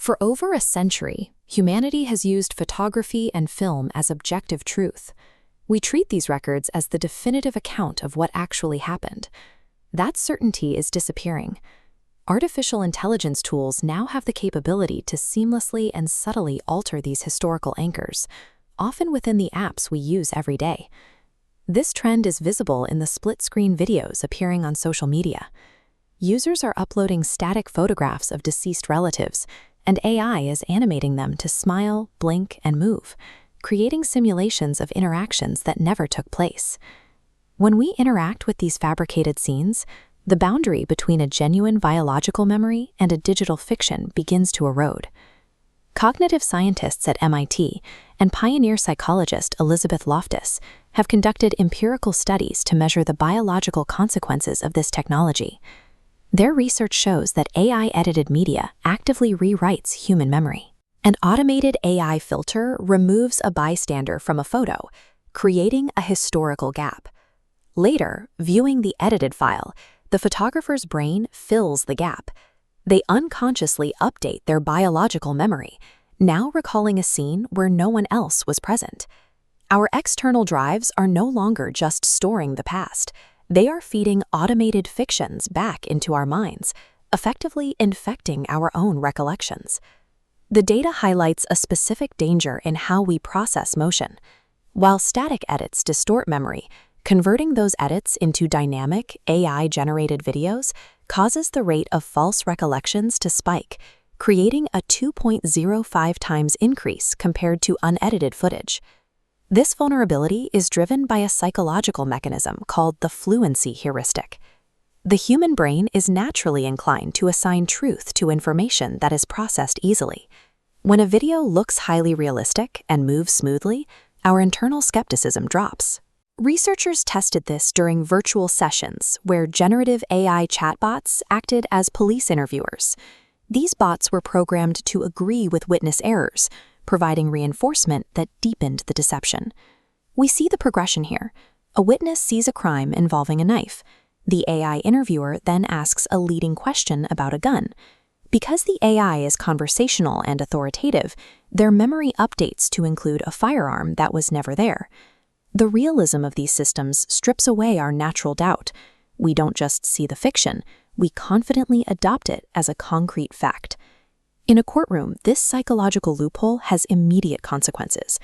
For over a century, humanity has used photography and film as objective truth. We treat these records as the definitive account of what actually happened. That certainty is disappearing. Artificial intelligence tools now have the capability to seamlessly and subtly alter these historical anchors, often within the apps we use every day. This trend is visible in the split-screen videos appearing on social media. Users are uploading static photographs of deceased relatives, and AI is animating them to smile, blink, and move, creating simulations of interactions that never took place. When we interact with these fabricated scenes, the boundary between a genuine biological memory and a digital fiction begins to erode. Cognitive scientists at MIT and pioneer psychologist Elizabeth Loftus have conducted empirical studies to measure the biological consequences of this technology. Their research shows that AI-edited media actively rewrites human memory. An automated AI filter removes a bystander from a photo, creating a historical gap. Later, viewing the edited file, the photographer's brain fills the gap. They unconsciously update their biological memory, now recalling a scene where no one else was present. Our external drives are no longer just storing the past. They are feeding automated fictions back into our minds, effectively infecting our own recollections. The data highlights a specific danger in how we process motion. While static edits distort memory, converting those edits into dynamic, AI-generated videos causes the rate of false recollections to spike, creating a 2.05 times increase compared to unedited footage. This vulnerability is driven by a psychological mechanism called the fluency heuristic. The human brain is naturally inclined to assign truth to information that is processed easily. When a video looks highly realistic and moves smoothly, our internal skepticism drops. Researchers tested this during virtual sessions where generative AI chatbots acted as police interviewers. These bots were programmed to agree with witness errors, providing reinforcement that deepened the deception. We see the progression here. A witness sees a crime involving a knife. The AI interviewer then asks a leading question about a gun. Because the AI is conversational and authoritative, their memory updates to include a firearm that was never there. The realism of these systems strips away our natural doubt. We don't just see the fiction, we confidently adopt it as a concrete fact. In a courtroom, this psychological loophole has immediate consequences.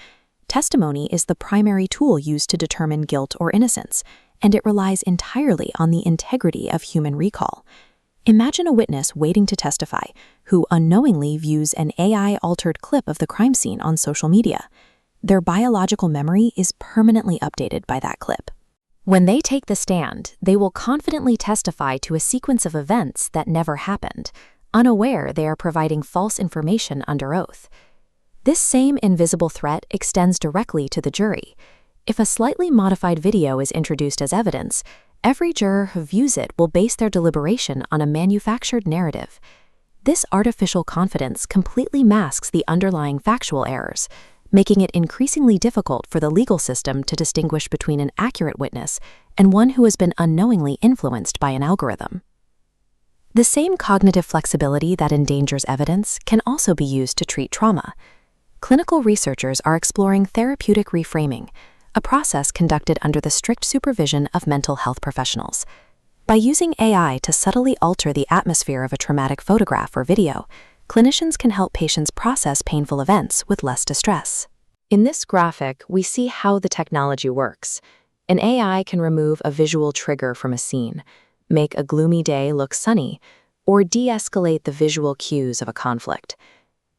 Testimony is the primary tool used to determine guilt or innocence, and it relies entirely on the integrity of human recall. Imagine a witness waiting to testify who unknowingly views an AI-altered clip of the crime scene on social media. Their biological memory is permanently updated by that clip. When they take the stand, they will confidently testify to a sequence of events that never happened, unaware they are providing false information under oath. This same invisible threat extends directly to the jury. If a slightly modified video is introduced as evidence, every juror who views it will base their deliberation on a manufactured narrative. This artificial confidence completely masks the underlying factual errors, making it increasingly difficult for the legal system to distinguish between an accurate witness and one who has been unknowingly influenced by an algorithm. The same cognitive flexibility that endangers evidence can also be used to treat trauma. Clinical researchers are exploring therapeutic reframing, a process conducted under the strict supervision of mental health professionals. By using AI to subtly alter the atmosphere of a traumatic photograph or video, clinicians can help patients process painful events with less distress. In this graphic, we see how the technology works. An AI can remove a visual trigger from a scene, make a gloomy day look sunny, or de-escalate the visual cues of a conflict.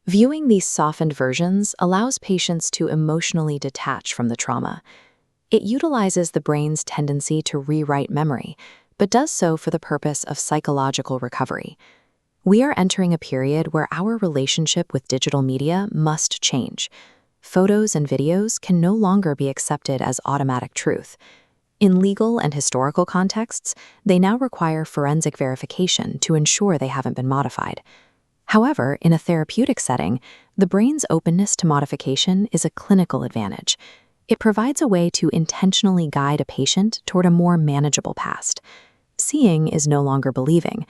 Viewing these softened versions allows patients to emotionally detach from the trauma. It utilizes the brain's tendency to rewrite memory, but does so for the purpose of psychological recovery. We are entering a period where our relationship with digital media must change. Photos and videos can no longer be accepted as automatic truth. In legal and historical contexts, they now require forensic verification to ensure they haven't been modified. However, in a therapeutic setting, the brain's openness to modification is a clinical advantage. It provides a way to intentionally guide a patient toward a more manageable past. Seeing is no longer believing.